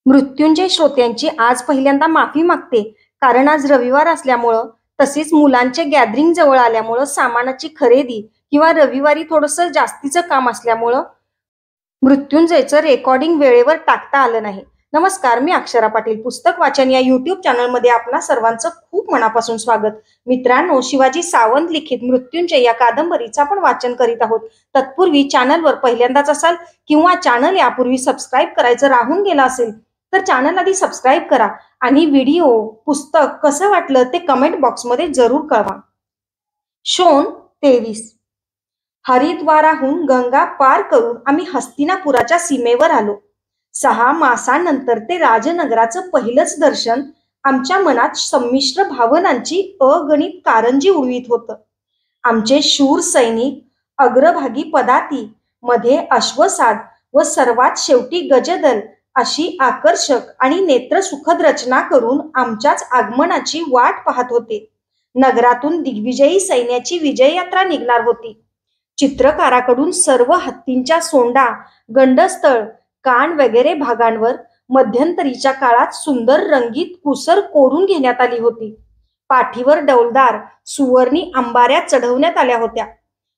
मृत्युंजय श्रोत्यांची आज पहिल्यांदा माफी मागते, कारण आज रविवार असल्यामुळं तसेच मुलांचे गॅदरिंग जवळ आल्यामुळं सामानाची खरेदी किंवा रविवारी थोडंसं जास्तीचं काम असल्यामुळं मृत्युंजयचं रेकॉर्डिंग वेळेवर टाकता आलं नाही. नमस्कार, मी अक्षरा पाटील. पुस्तक वाचन या युट्यूब चॅनलमध्ये आपणा सर्वांचं खूप मनापासून स्वागत. मित्रांनो, शिवाजी सावंत लिखित मृत्युंजय या कादंबरीचं आपण वाचन करीत आहोत. तत्पूर्वी चॅनलवर पहिल्यांदाच असाल किंवा चॅनल यापूर्वी सबस्क्राईब करायचं राहून गेलं असेल तर चॅनल आधी सबस्क्राईब करा आणि व्हिडिओ पुस्तक कसं वाटलं ते कमेंट बॉक्समध्ये जरूर कळवा. शोण 23. हरिद्वाराहून गंगा पार करून आम्ही हस्तिनापुराच्या सीमेवर आलो. 6 मासानंतर ते राजनगराचं पहिलंच दर्शन आमच्या मनात संमिश्र भावनांची अगणित कारंजी उडवीत होतं. आमचे शूर सैनिक, अग्रभागी पदाती, मध्ये अश्वसाद व सर्वात शेवटी गजदल अशी आकर्षक आणि नेत्रसुखद रचना करून आमच्याच आगमनाची वाट पाहत होते. नगरातून दिग्विजयी सैन्याची विजययात्रा निघणार होती. चित्रकाराकडून सर्व हत्तींच्या सोंडा, गंडस्थळ, कान वगैरे भागांवर मध्यंतरीच्या काळात सुंदर रंगीत कुसर कोरून घेण्यात आली होती. पाठीवर डौलदार सुवर्णी अंबाऱ्या चढवण्यात आल्या होत्या.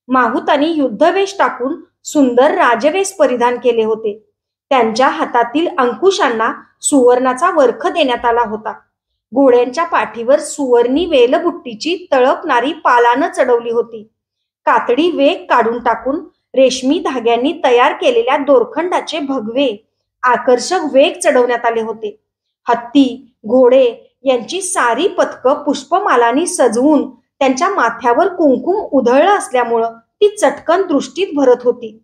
माहुतांनी युद्धवेश टाकून सुंदर राजवेश परिधान केले होते. त्यांच्या हातातील अंकुशांना सुवर्णाचा वर्ख देण्यात आला होता. घोड्यांच्या पाठीवर सुवर्णी वेलबुट्टीची तळपणारी पालानं चढवली होती. कातडी वेग काढून टाकून रेशमी धाग्यांनी तयार केलेल्या दोरखंडाचे भगवे आकर्षक वेग चढवण्यात आले होते. हत्ती, घोडे यांची सारी पथकं पुष्पमालांनी सजवून त्यांच्या माथ्यावर कुंकुम उधळलं असल्यामुळं ती चटकन दृष्टीत भरत होती.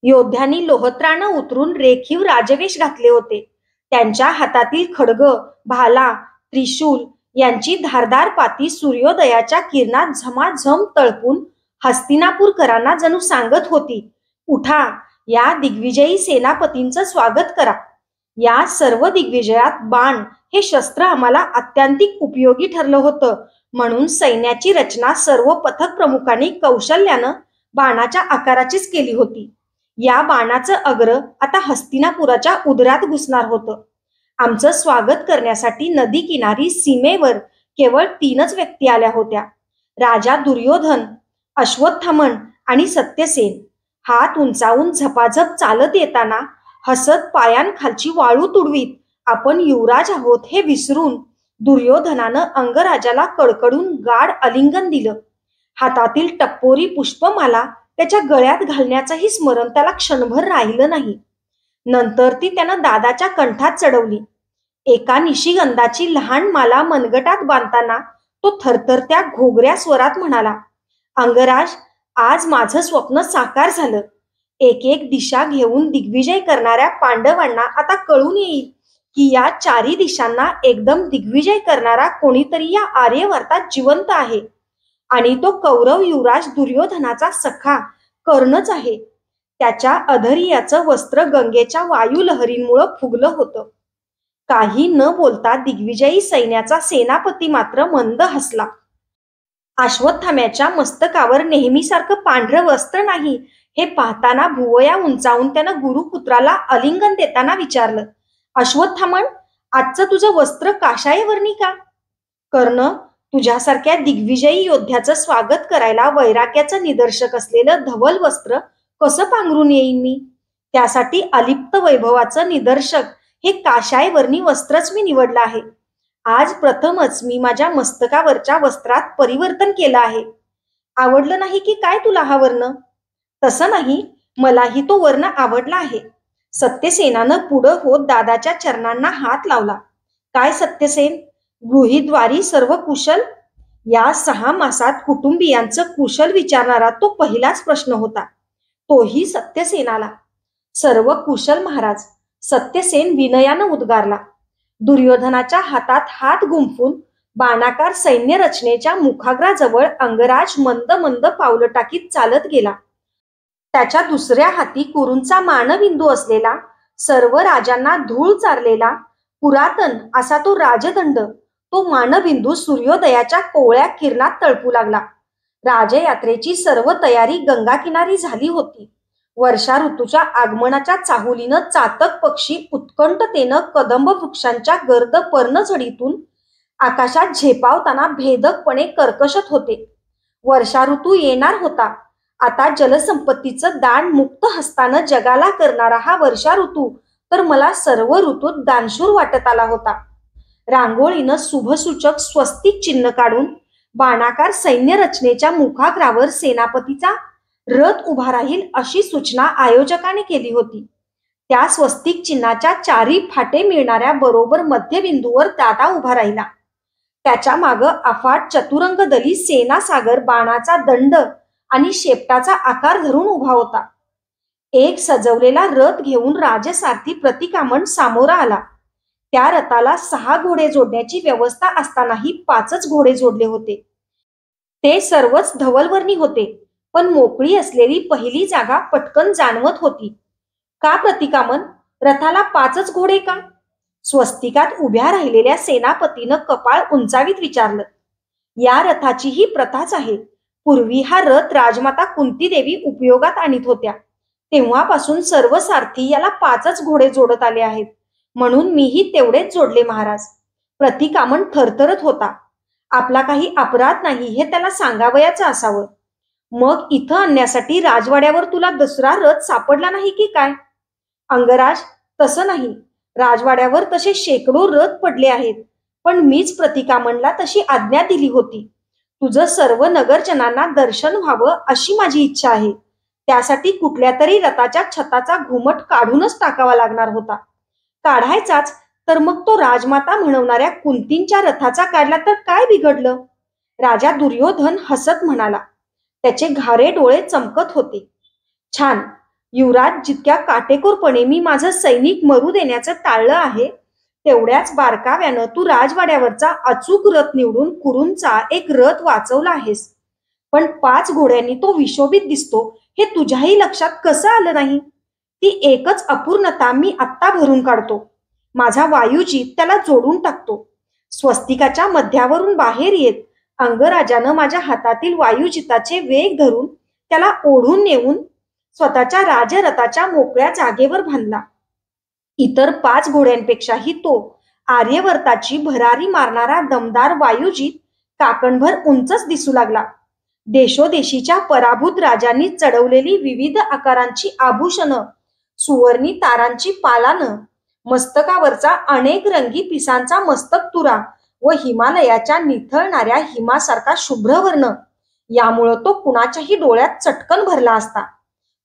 योद्ध्यांनी लोहत्रानं उतरून रेखीव राजवेश घातले होते. त्यांच्या हातातील खड्ग, भाला, त्रिशूल यांची धारदार पाती सूर्योदयाच्या किरणात झमाझम तळपून हस्तिनापूरकरांना जणू सांगत होती, उठा, या दिग्विजयी सेनापतींचं स्वागत करा. या सर्व दिग्विजयात बाण हे शस्त्र आम्हाला अत्यांतिक उपयोगी ठरलं होतं, म्हणून सैन्याची रचना सर्व पथक प्रमुखांनी कौशल्यानं बाणाच्या आकाराचीच केली होती. या बाणाचं अग्र आता हस्तिनापुराच्या उदरात घुसणार होतं. आमचं स्वागत करण्यासाठी नदी किनारी सीमेवर केवळ 3च व्यक्ती आल्या होत्या. राजा दुर्योधन, अश्वत्थामन आणि सत्यसेन. हात उंचावून झपाझप चालत येताना हसत पायांखालची वाळू तुडवीत आपण युवराज आहोत हे विसरून दुर्योधनानं अंगराजाला कडकडून गाढ आलिंगन दिलं. हातातील टप्पोरी पुष्पमाला त्याच्या गळ्यात घालण्याचंही स्मरण त्याला क्षणभर राहिलं नाही. नंतर ती त्यानं दादाच्या कंठात चढवली. एका निशिगंधाची लहान माला मनगटात बांधताना तो थरथरत्या घोगऱ्या स्वरात म्हणाला, अंगराज, आज माझं स्वप्न साकार झालं. एक एक दिशा घेऊन दिग्विजय करणाऱ्या पांडवांना आता कळून येईल की या 4ही दिशांना एकदम दिग्विजय करणारा कोणीतरी या आर्यवर्तात जिवंत आहे, आणि तो कौरव युवराज दुर्योधनाचा सखा कर्णच आहे. त्याच्या अधर्याचं वस्त्र गंगेच्या वायुलहरींमुळं फुगलं होतं. काही न बोलता दिग्विजयी सैन्याचा सेनापती मात्र मंद हसला. अश्वत्थाम्याच्या मस्तकावर नेहमीसारखं पांढरं वस्त्र नाही हे पाहताना भुवया उंचावून त्यानं गुरुपुत्राला आलिंगन देताना विचारलं, अश्वत्थामन, आजचं तुझं वस्त्र काशायवर्णी का? कर्ण, तुझ्यासारख्या दिग्विजयी योद्ध्याचं स्वागत करायला वैराग्याचं निदर्शक असलेलं धवल वस्त्र कसं पांघरून येईन मी? त्यासाठी अलिप्त वैभवाचं निदर्शक हे काशायवर्णी वस्त्रच मी निवडलं आहे. आज प्रथमच मी माझ्या मस्तकावरच्या वस्त्रात परिवर्तन केलं आहे. आवडलं नाही की काय तुला हा वर्ण? तसं नाही, मलाही तो वर्ण आवडला आहे. सत्यसेनानं पुढं होत दादाच्या चरणांना हात लावला. काय सत्यसेन, गृहीद्वारी सर्व कुशल? या 6 मासात कुटुंबियांचं कुशल विचारणारा तो पहिलाच प्रश्न होता. तोही सत्यसेनाला. सर्व कुशल महाराज, सत्यसेन विनयानं उद्गारला. दुर्योधनाच्या हातात हात गुंफून बाणाकार सैन्य रचनेच्या मुखाग्राजवळ अंगराज मंद मंद पावलं टाकीत चालत गेला. त्याच्या दुसऱ्या हाती कुरूंचा मानबिंदू असलेला, सर्व राजांना धूळ चारलेला पुरातन असा तो राजदंड, तो मानबिंदू सूर्योदयाच्या कोवळ्या किरणात तळपू लागला. राजयात्रेची सर्व तयारी गंगा किनारी झाली होती. वर्षा ऋतूच्या आगमनाच्या चाहुलीनं चातक पक्षी उत्कंठतेनं कदंब वृक्षांच्या गर्द पर्णझडीतून आकाशात झेपावताना भेदकपणे कर्कशत होते. वर्षा ऋतू येणार होता. आता जलसंपत्तीचं दान मुक्त हस्तानं जगाला करणारा हा वर्षा ऋतू तर मला सर्व ऋतूत दानशूर वाटत आला होता. रांगोळीनं शुभसूचक स्वस्तिक चिन्ह काढून बाणाकार सैन्य रचनेच्या मुखाग्रावर सेनापतीचा रथ उभा राहील अशी सूचना आयोजकाने केली होती. त्या स्वस्तिक चिन्हाच्या चारी फाटे मिळणाऱ्या बरोबर मध्यबिंदूवर दादा उभा राहिला. त्याच्या मागं अफाट चतुरंग दली सेनासागर बाणाचा दंड आणि शेपटाचा आकार धरून उभा होता. एक सजवलेला रथ घेऊन राजसारथी प्रतिकामन सामोरा आला. त्या रथाला 6 घोडे जोडण्याची व्यवस्था असतानाही 5च घोडे जोडले होते. ते सर्वच धवलवर्णी होते, पण मोकळी असलेली पहिली जागा पटकन जाणवत होती. का प्रतिकामन? रथाला 5च घोडे का? स्वस्तिकात उभ्या राहिलेल्या सेनापतीनं कपाळ उंचावीत विचारलं. या रथाची ही प्रथाच आहे. पूर्वी हा रथ राजमाता कुंती देवी उपयोगात आणीत होत्या. तेव्हापासून सर्व सारथी याला 5च घोडे जोडत आले आहेत, म्हणून मीही तेवढेच जोडले महाराज. प्रतिकामन थरथरत होता. आपला काही अपराध नाही हे त्याला सांगावयाचं असावं. मग इथं आणण्यासाठी राजवाड्यावर तुला दुसरा रथ सापडला नाही की काय? अंगराज, तसं नाही. राजवाड्यावर तसे शेकडो रथ पडले आहेत, पण मीच प्रतिकामनला तशी आज्ञा दिली होती. तुझं सर्व नगरजनांना दर्शन व्हावं अशी माझी इच्छा आहे. त्यासाठी कुठल्या तरी रथाच्या छताचा घुमट काढूनच टाकावा लागणार होता. काढायचाच तर मग तो राजमाता म्हणवणाऱ्या कुंतींच्या रथाचा काढला तर काय बिघडलं? राजा दुर्योधन हसत म्हणाला. त्याचे घारे डोळे चमकत होते. छान. युवराज, जितक्या काटेकोरपणे मी माझं सैनिक मरू देण्याचं टाळलं आहे, तेवढ्याच बारकाव्यानं तू राजवाड्यावरचा अचूक रथ निवडून कुरूंचा एक रथ वाचवला आहेस. पण 5 घोड्यांनी तो विशोभित दिसतो हे तुझ्याही लक्षात कसं आलं नाही? ती एकच अपूर्णता मी आत्ता भरून काढतो. माझा वायुजीत त्याला जोडून टाकतो. स्वस्तिकाच्या मध्यावरून बाहेर येत अंगराजानं माझ्या हातातील वायुजिताचे वेग धरून त्याला ओढून नेऊन स्वतःच्या राजरथाच्या मोकळ्या जागेवर बांधला. इतर 5 घोड्यांपेक्षाही तो आर्यवर्ताची भरारी मारणारा दमदार वायुजीत काकणभर उंचच दिसू लागला. देशोदेशीच्या पराभूत राजांनी चढवलेली विविध आकारांची आभूषणं, सुवर्णी तारांची पालानं, मस्तकावरचा अनेक रंगी पिसांचा मस्तक तुरा व हिमालयाच्या निथळणाऱ्या हिमासारखा शुभ्रवर्ण, यामुळं तो कुणाच्याही डोळ्यात चटकन भरला असता.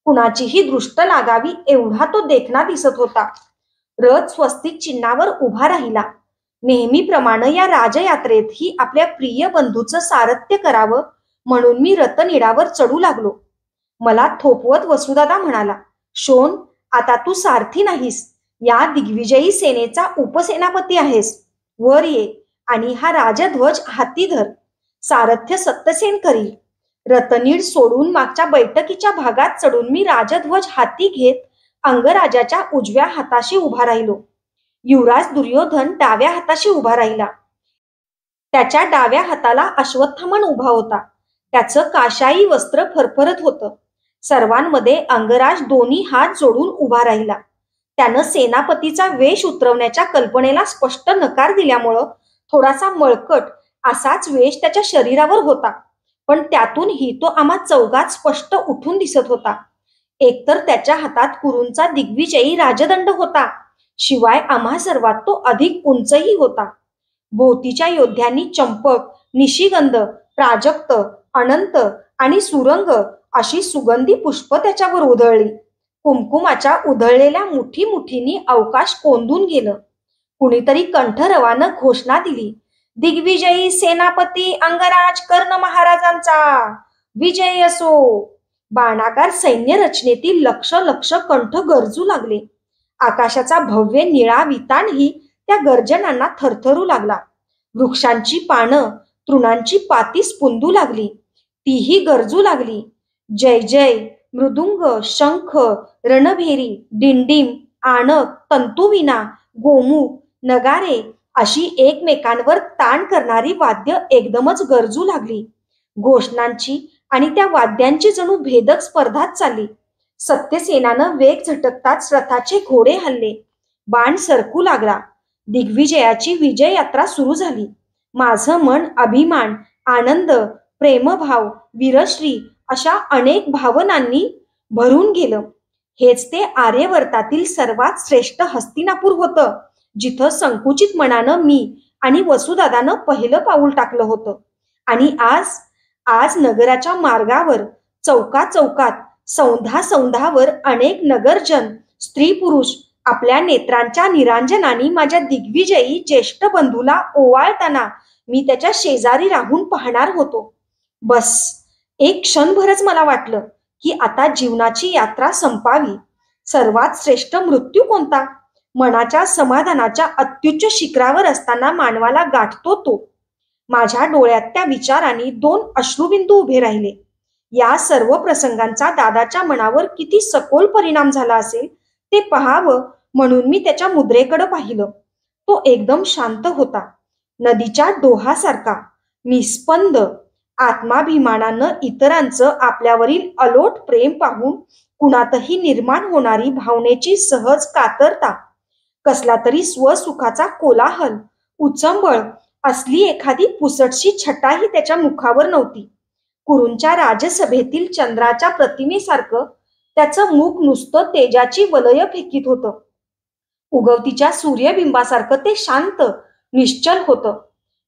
कुणाचीही दृष्ट लागावी एवढा तो देखणा दिसत होता. रथ स्वस्तिक चिन्हावर उभा राहिला. नेहमीप्रमाणे या राजयात्रेतही आपल्या प्रिय बंधूचं सारथ्य करावं म्हणून मी रथनिडावर चढू लागलो. मला थोपवत वसुदादा म्हणाला, शोन, आता तू सारथी नाहीस, या दिग्विजयी सेनेचा उपसेनापती आहेस. वर ये आणि हा राजध्वज हाती धर. सारथ्य सत्यसेन करील. रतनीड सोडून मागच्या बैठकीच्या भागात चढून मी राजध्वज हाती घेत अंगराजाच्या उजव्या हाताशी उभा राहिलो. युवराज दुर्योधन डाव्या हाताशी उभा राहिला. त्याच्या डाव्या हाताला अश्वत्थामन उभा होता. त्याचं काशाई वस्त्र फरफरत होतं. सर्वांमध्ये अंगराज दोन्ही हात जोडून उभा राहिला. त्यानं सेनापतीचा वेश उतरवण्याच्या कल्पनेला स्पष्ट नकार दिल्यामुळं थोडासा मळकट असाच वेश त्याच्या शरीरावर होता, पण त्यातूनही तो आम्हा चौघात स्पष्ट उठून दिसत होता. एकतर त्याच्या हातात कुरूंचा दिग्विजयी राजदंड होता, शिवाय आम्हा सर्वात तो अधिक उंचही होता. भोवतीच्या योद्ध्यांनी चंपक, निशिगंध, प्राजक्त, अनंत आणि सुरंग अशी सुगंधी पुष्प त्याच्यावर उधळली. कुमकुमाच्या उधळलेल्या मुठी मुठींनी अवकाश कोंदून गेलं. कुणीतरी कंठरवानं घोषणा दिली, दिग्विजयी सेनापती अंगराज कर्ण महाराजांचा विजय असो. बाणाकार सैन्य रचनेतील लक्ष लक्ष कंठ गरजू लागले. आकाशाचा भव्य निळा वितानही त्या गर्जनांना थरथरू लागला. वृक्षांची पानं, तृणांची पाती स्पुंदू लागली, तीही गरजू लागली. जय जय, मृदुंग, शंख, रणभेरी, डिंडीम, आणक, तंतुविना, गोमुख, नगारे अशी एकमेकांवर ताण करणारी वाद्य एकदमच गरजू लागली. घोषणांची आणि त्या वाद्यांची जणू भेदक स्पर्धाच चालली. सत्यसेनानं वेग झटकताच रथाचे घोडे हलले, बाण सरकू लागला. दिग्विजयाची विजय यात्रा सुरू झाली. माझं मन अभिमान, आनंद, प्रेमभाव, वीरश्री अशा अनेक भावनांनी भरून गेलं. हेच ते आर्यवर्तातील सर्वात श्रेष्ठ हस्तिनापूर होतं, जिथं संकुचित मनानं मी आणि वसुदादानं पहिलं पाऊल टाकलं होतं. आणि आज आज नगराच्या मार्गावर, चौका चौकात, सौंधा सौंधावर अनेक नगरजन, स्त्री पुरुष आपल्या नेत्रांच्या निरांजनाने माझ्या दिग्विजयी ज्येष्ठ बंधूला ओवाळताना मी त्याच्या शेजारी राहून पाहणार होतो. बस एक क्षणभरच मला वाटलं की आता जीवनाची यात्रा संपावी. सर्वात श्रेष्ठ मृत्यू कोणता? मनाच्या समाधानाच्या अत्युच्च शिखरावर असताना मानवाला गाठतो तो. माझ्या डोळ्यात त्या विचाराने 2 अश्रुबिंदू उभे राहिले. या सर्व प्रसंगांचा दादाच्या मनावर किती सखोल परिणाम झाला असेल ते पहावं म्हणून मी त्याच्या मुद्रेकडे पाहिलं. तो एकदम शांत होता, नदीच्या डोहासारखा निस्पंद. आत्माभिमानानं इतरांचं आपल्यावरील अलोट प्रेम पाहून कुणातही निर्माण होणारी भावनेची सहज कातरता, कसला तरी स्वसुखाचा कोलाहल, उचंबळ असली एखादी पुसटशी छटाही त्याच्या मुखावर नव्हती. कुरूंच्या राजसभेतील चंद्राच्या प्रतिमेसारखं त्याचं मुख नुसतं तेजाची वलय फेकीत होतं. उगवतीच्या सूर्यबिंबासारखं ते शांत, निश्चल होतं.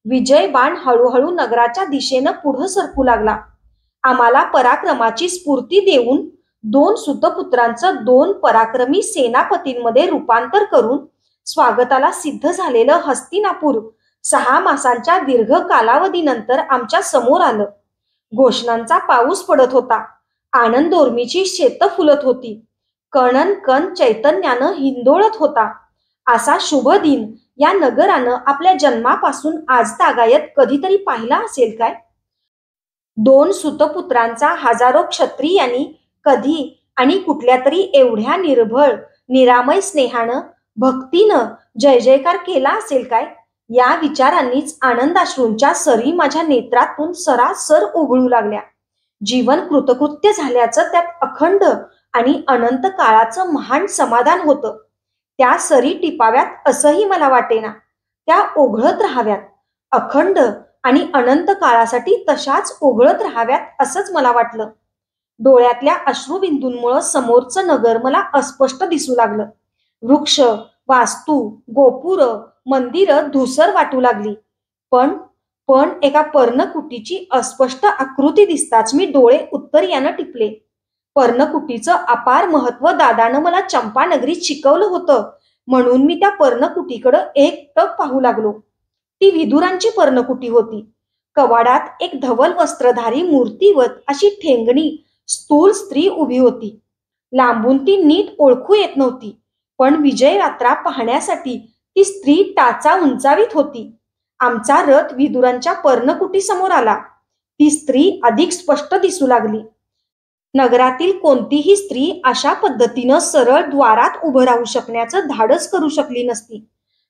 विजय बाण हळूहळू नगराच्या दिशेनं पुढं सरकू लागला. आम्हाला पराक्रमाची स्फूर्ती देऊन 2 सुतपुत्रांचं 2 पराक्रमी सेनापतींमध्ये रूपांतर करून स्वागताला सिद्ध झालेलं हस्तिनापूर 6 मासांच्या दीर्घ कालावधीनंतर आमच्या समोर आलं. घोषणांचा पाऊस पडत होता. आनंदोर्मीची शेतं फुलत होती. कणन कण चैतन्यानं हिंदोळत होता. असा शुभ दिन या नगरानं आपल्या जन्मापासून आजतागायत कधीतरी पाहिला असेल काय? 2 सुतपुत्रांचा हजारो क्षत्रियांनी कधी आणि कुठल्या तरी एवढ्या निर्भळ, निरामय स्नेहानं, भक्तीनं जय जयकार केला असेल काय? या विचारांनीच आनंदाश्रूंच्या सरी माझ्या नेत्रातून सरासर ओघळू लागल्या. जीवन कृतकृत्य झाल्याचं त्यात अखंड आणि अनंत काळाचं महान समाधान होतं. त्या सरी टिपाव्यात असंही मला वाटेना. त्या ओघळत राहाव्यात, अखंड आणि अनंत काळासाठी तशाच ओघळत राहाव्यात असंच मला वाटलं. डोळ्यातल्या अश्रुबिंदूंमुळं समोरचं नगर मला अस्पष्ट दिसू लागलं. वृक्ष, वास्तू, गोपुरं, मंदिरं धुसर वाटू लागली. पण एका पर्णकुटीची अस्पष्ट आकृती दिसताच मी डोळे उत्तरेयानं टिपले. पर्णकुटीचं अपार महत्व दादानं मला चंपानगरीत शिकवलं होतं, म्हणून मी त्या पर्णकुटीकडं एकटक पाहू लागलो. ती विदुरांची पर्णकुटी होती. कवाडात एक धवल वस्त्रधारी मूर्तीवत अशी ठेंगणी स्थूल स्त्री उभी होती. लांबून ती नीट ओळखू येत नव्हती, पण विजय यात्रा पाहण्यासाठी ती स्त्री टाचा उंचावीत होती. आमचा रथ विदुरांच्या पर्णकुटी समोर आला. ती स्त्री अधिक स्पष्ट दिसू लागली. नगरातील कोणतीही स्त्री अशा पद्धतीनं सरळ द्वारात उभं राहू शकण्याचं धाडस करू शकली नसती,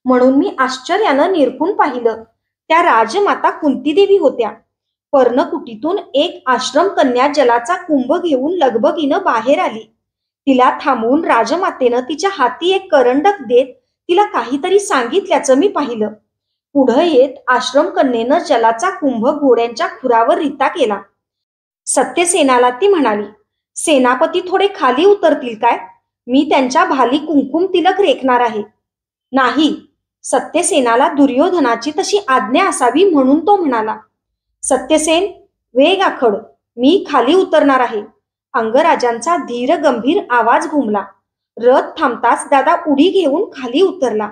म्हणून मी आश्चर्यानं निरखून पाहिलं. त्या राजमाता कुंतीदेवी होत्या. पर्णकुटीतून एक आश्रम कन्या जलाचा कुंभ घेऊन लगबगीनं बाहेर आली. तिला थांबवून राजमातेनं तिच्या हाती एक करंडक देत तिला काहीतरी सांगितल्याचं मी पाहिलं. पुढं येत आश्रम कन्येनं जलाचा कुंभ घोड्यांच्या खुरावर रिता केला. सत्यसेनाला ती म्हणाली, सेनापती थोडे खाली उतरतील काय? मी त्यांच्या भाली कुंकुम तिलक रेखणार आहे. नाही, सत्यसेनाला दुर्योधनाची तशी आज्ञा असावी म्हणून तो म्हणाला. सत्यसेन, वेग आखड, मी खाली उतरणार आहे. अंगराजांचा धीर गंभीर आवाज घुमला. रथ थांबताच दादा उडी घेऊन खाली उतरला.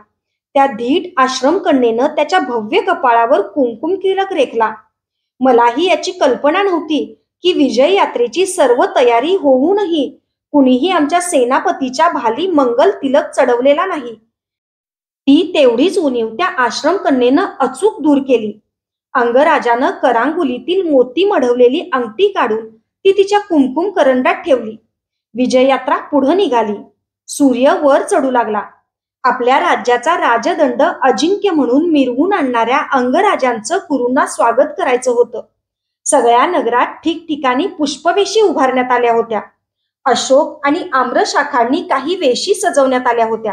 त्या धीट आश्रम कन्येनं त्याच्या भव्य कपाळावर कुंकुम तिलक रेखला. मलाही याची कल्पना नव्हती की विजय यात्रेची सर्व तयारी होऊनही कुणीही आमच्या सेनापतीच्या भाली मंगल तिलक चढवलेला नाही. ती तेवढीच उणीव त्या आश्रम कन्येनं अचूक दूर केली. अंगराजानं करांगुलीतील मोती मढवलेली अंगठी काढून ती तिच्या कुंकुम करंडात ठेवली. विजय यात्रा पुढे निघाली. सूर्य वर चढू लागला. आपल्या राज्याचा राजदंड अजिंक्य म्हणून मिरवून आणणाऱ्या अंगराजांचं कुरूंना स्वागत करायचं होतं. सगळ्या नगरात ठिकठिकाणी पुष्पवेशी उभारण्यात आल्या होत्या. अशोक आणि आम्रशाखांनी काही वेशी सजवण्यात आल्या होत्या.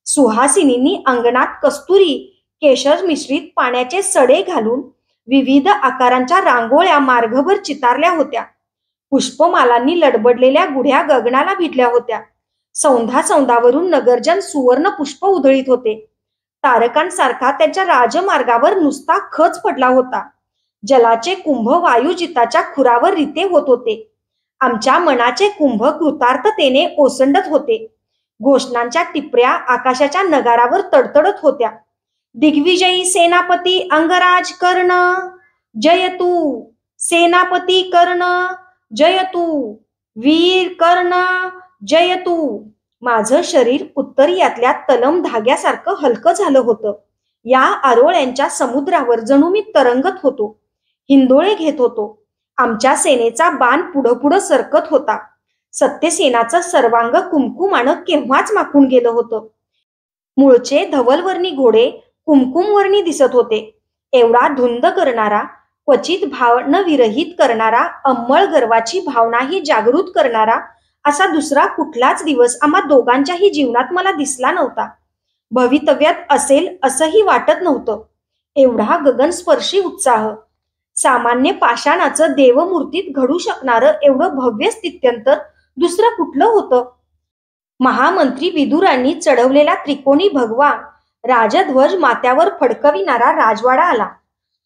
सुहासिनींनी अंगणात कस्तुरी केशर मिश्रित पाण्याचे सडे घालून विविध आकारांच्या रांगोळ्या मार्गभर चितारल्या होत्या. पुष्पमालांनी लडबडलेल्या गुढ्या गगनाला भिडल्या होत्या. सौंधा सौंधावरून नगरजन सुवर्ण पुष्प उधळीत होते. तारकांसारखा त्यांच्या राजमार्गावर नुसता खच पडला होता. जलाचे कुंभ वायुजिताच्या खुरावर रिते होत होते. आमच्या मनाचे कुंभ कृतार्थतेने ओसंडत होते. घोषणांच्या टिपऱ्या आकाशाच्या नगारावर तडतडत होत्या. दिग्विजयी सेनापती अंगराज कर्ण जयतू, सेनापती कर्ण जयतू, वीर कर्ण जयतू. माझं शरीर उत्तरीयातल्या तलम धाग्यासारखं हलकं झालं होतं. या आरोळ्यांच्या समुद्रावर जणू मी तरंगत होतो, हिंदोळे घेत होतो. आमच्या सेनेचा बाण पुढं पुढं सरकत होता. सत्यसेनाचं सर्वांग कुमकुमानं केव्हाच माखून गेलं होतं. मूळचे धवलवर्णी घोडे कुमकुमवर्णी दिसत होते. एवढा धुंद करणारा, क्वचित भावना विरहित करणारा, अंमळ गर्वाची भावनाही जागृत करणारा असा दुसरा कुठलाच दिवस आम्हा दोघांच्याही जीवनात मला दिसला नव्हता. भवितव्यात असेल असंही वाटत नव्हतं. एवढा गगनस्पर्शी उत्साह, सामान्य पाषाणाचं देवमूर्तीत घडू शकणारं एवढं भव्य स्थित्यंतर दुसरं कुठलं होतं? महामंत्री विदुरांनी चढवलेला त्रिकोणी भगवा राजध्वज माथ्यावर फडकविणारा राजवाडा आला.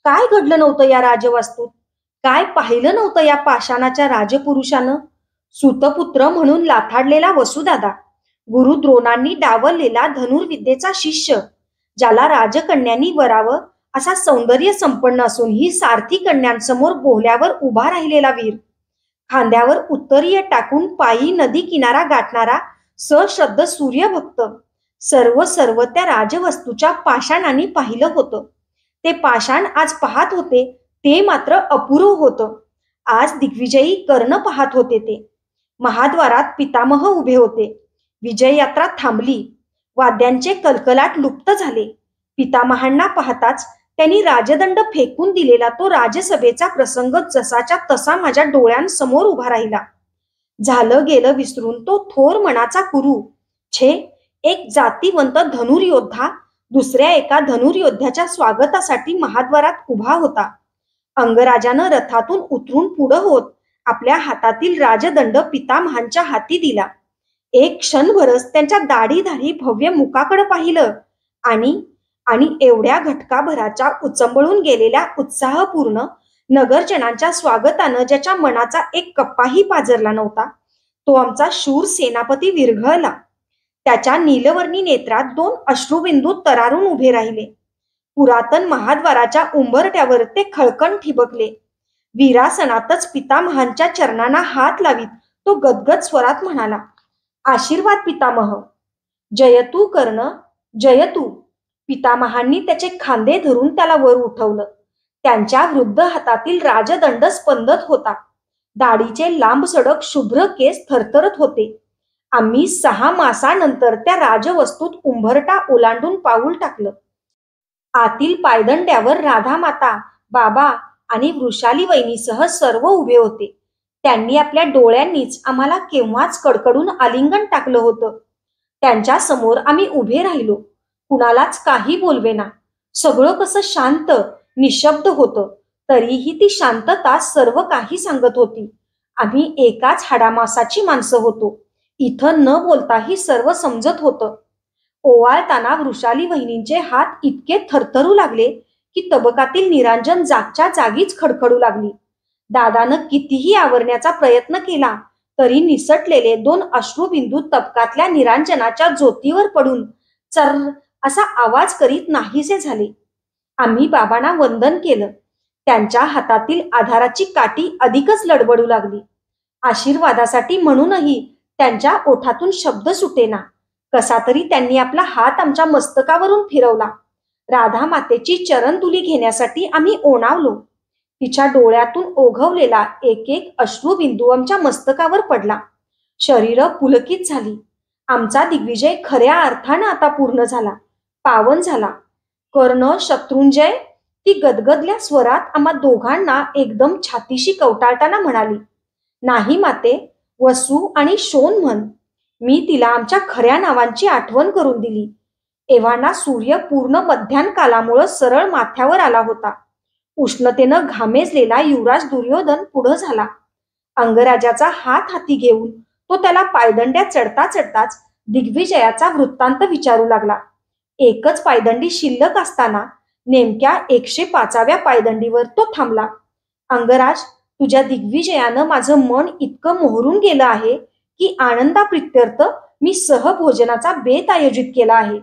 काय घडलं नव्हतं या राजवास्तूत? काय पाहिलं नव्हतं या पाषाणाच्या राजपुरुषानं? सुतपुत्र म्हणून लाथाडलेला वसुदादा, गुरु द्रोणांनी डावललेला धनुर्विद्येचा शिष्य, ज्याला राजकन्यांनी वरावं असा सौंदर्य संपन्न असूनही सारथी कन्यांसमोर बोहल्यावर उभा राहिलेला वीर, खांद्यावर उत्तरीय टाकून पायी नदी किनारा गाठणारा सश्रद्ध सूर्यभक्त, सर्व त्या राजवस्तूच्या पाषाणांनी पाहिलं होतं. ते पाषाण आज पाहत होते ते मात्र अपूर्व होतं. आज दिग्विजयी कर्ण पाहत होते ते. महाद्वारात पितामह उभे होते. विजय यात्रा थांबली. वाद्यांचे कलकलाट लुप्त झाले. पितामहांना पाहताच त्यांनी राजदंड फेकून दिलेला तो राजसभेचा प्रसंग जसाच्या तसा माझ्या डोळ्यांसमोर उभा राहिला. झालं गेलं विसरून तो थोर मनाचा कुरू, छे, एक जातीवंत धनुर्योद्धा दुसऱ्या एका धनुर्योद्ध्याच्या स्वागतासाठी महाद्वारात उभा होता. अंगराजानं रथातून उतरून पुढं होत आपल्या हातातील राजदंड पितामहांच्या हाती दिला. एक क्षणभरच त्यांच्या दाढी भव्य मुखाकडे पाहिलं आणि एवढ्या घटकाभराच्या उचंबळून गेलेल्या उत्साहपूर्ण नगरजनांच्या स्वागतानं ज्याच्या मनाचा एक कप्पाही पाजरला नव्हता, तो आमचा शूर सेनापती विरघळला. त्याच्या नीलवर्णी नेत्रात 2 अश्रुबिंदू तरारून उभे राहिले. पुरातन महाद्वाराच्या उंबरट्यावर ते खळकण ठिबकले. वीरासनातच पितामहांच्या चरणांना हात लावीत तो गदगद स्वरात म्हणाला, आशीर्वाद पितामह. जयतू कर्ण जयतू. पितामहांनी त्याचे खांदे धरून त्याला वर उठवलं. त्यांच्या वृद्ध हातातील राजदंड स्पंदत होता. दाढीचे लांब सडक शुभ्र केस थरथरत होते. आम्ही 6 मासानंतर त्या राजवस्तूत उंबरटा ओलांडून पाऊल टाकलं. आतील पायदंड्यावर राधामाता, बाबा आणि वृषाली वहिनीसह सर्व उभे होते. त्यांनी आपल्या डोळ्यांनीच आम्हाला केव्हाच कडकडून आलिंगन टाकलं होतं. त्यांच्या समोर आम्ही उभे राहिलो. कुणालाच काही बोलवेना. सगळं कसं शांत निशब्द होतं. तरीही ती शांतता सर्व काही सांगत होती. आम्ही एकाच हाडामासाची माणसं होतो. इथं न बोलताही सर्व समजत होतं. ओवाळताना वृषाली वहिनींचे हात इतके थरथरू लागले की तबकातील निरांजन जागच्या जागीच खडखडू लागली. दादानं कितीही आवरण्याचा प्रयत्न केला तरी निसटलेले 2 अश्रुबिंदू तबकातल्या निरांजनाच्या ज्योतीवर पडून चर असा आवाज करीत नाहीसे झाले. आम्ही बाबांना वंदन केलं. त्यांच्या हातातील आधाराची काठी अधिकच लडबडू लागली. आशीर्वादासाठी म्हणूनही त्यांच्या ओठातून शब्द सुटेना. कसा तरी त्यांनी आपला हात आमच्या मस्तकावरून फिरवला. राधा मातेची चरणधुली घेण्यासाठी आम्ही ओणावलो. तिच्या डोळ्यातून ओघवलेला एक एक अश्रुबिंदू आमच्या मस्तकावर पडला. शरीर पुलकित झाली. आमचा दिग्विजय खऱ्या अर्थानं आता पूर्ण झाला, पावन झाला. कर्ण शत्रुंजय, ती गदगदल्या स्वरात आम्हा दोघांना एकदम छातीशी कवटाळताना म्हणाली. नाही माते, वसू आणि शोन म्हण. मी तिला आमच्या खऱ्या नावांची आठवण करून दिली. एव्हाना सूर्य पूर्ण मध्यान कालामुळे सरळ माथ्यावर आला होता. उष्णतेनं घामेजलेला युवराज दुर्योधन पुढं झाला. अंगराजाचा हात हाती घेऊन तो त्याला पायदंड्या चढता चढताच दिग्विजयाचा वृत्तांत विचारू लागला. एकच पायदंडी शिल्लक असताना नेमक्या 105व्या पायदंडीवर तो थांबला. अंगराज, तुझ्या दिग्विजयानं माझं मन इतकं मोहरून गेलं आहे की आनंदाप्रित्यर्थ मी सहभोजनाचा बेत आयोजित केला आहे.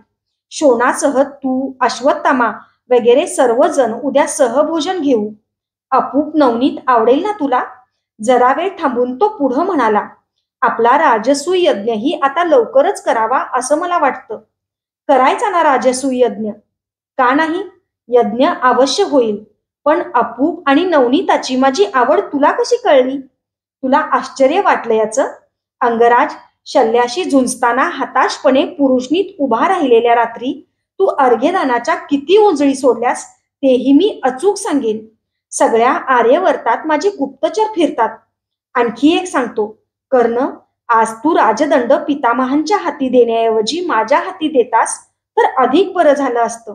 शोणासह तू, अश्वत्थामा वगैरे सर्वजण उद्या सहभोजन घेऊ. अपूप नवनीत आवडेल ना तुला? जरा वेळ थांबून तो पुढं म्हणाला, आपला राजसूय यज्ञही आता लवकरच करावा असं मला वाटतं. करायचा ना राजसूय यज्ञ? का नाही? यज्ञ अवश्य होईल. पण अपूप आणि नवनीताची माझी आवड तुला कशी कळली? तुला आश्चर्य वाटलं याचं? अंगराज, शल्याशी झुंजताना हताशपणे पुरुषनीत उभा राहिलेल्या रात्री तू अर्घ्यदानाच्या किती ओंजळी सोडल्यास तेही मी अचूक सांगेन. सगळ्या आर्यवर्तात माझे गुप्तचर फिरतात. आणखी एक सांगतो, कर्ण, आज तू राजदंड पितामहांच्या हाती देण्याऐवजी माझ्या हाती देतास तर अधिक बरं झालं असतं.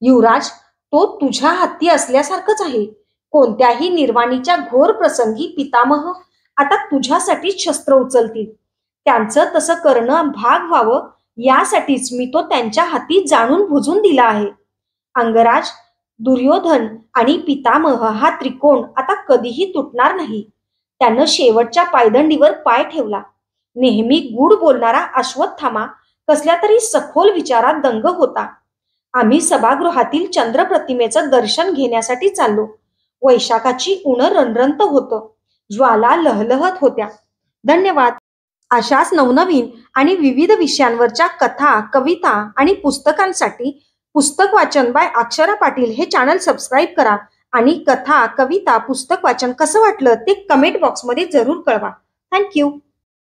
युवराज, तो तुझ्या हाती असल्यासारखंच आहे. कोणत्याही निर्वाणीच्या घोर प्रसंगी पितामह आता तुझ्यासाठी शस्त्र उचलतील. त्यांचं तसं करणं भाग व्हावं यासाठीच मी तो त्यांच्या हाती जाणून बुजून दिला आहे. अंगराज, दुर्योधन आणि पितामह हा त्रिकोण आता कधीही तुटणार नाही. त्यानं शेवटच्या पायदंडीवर पाय ठेवला. नेहमी गूढ बोलणारा अश्वत्थामा कसल्या तरी सखोल विचारात दंग होता. आम्ही सभागृहातील चंद्रप्रतिमेचं दर्शन घेण्यासाठी चाललो. वैशाखाची उन्ह रणरणत होतं. ज्वाला लहलहत होत्या. धन्यवाद. अशाच नवनवीन आणि विविध विषयांवरच्या कथा, कविता आणि पुस्तकांसाठी पुस्तक वाचन बाय अक्षरा पाटील हे चॅनल सबस्क्राईब करा आणि कथा, कविता, पुस्तक वाचन कसं वाटलं ते कमेंट बॉक्समध्ये जरूर कळवा. थँक्यू.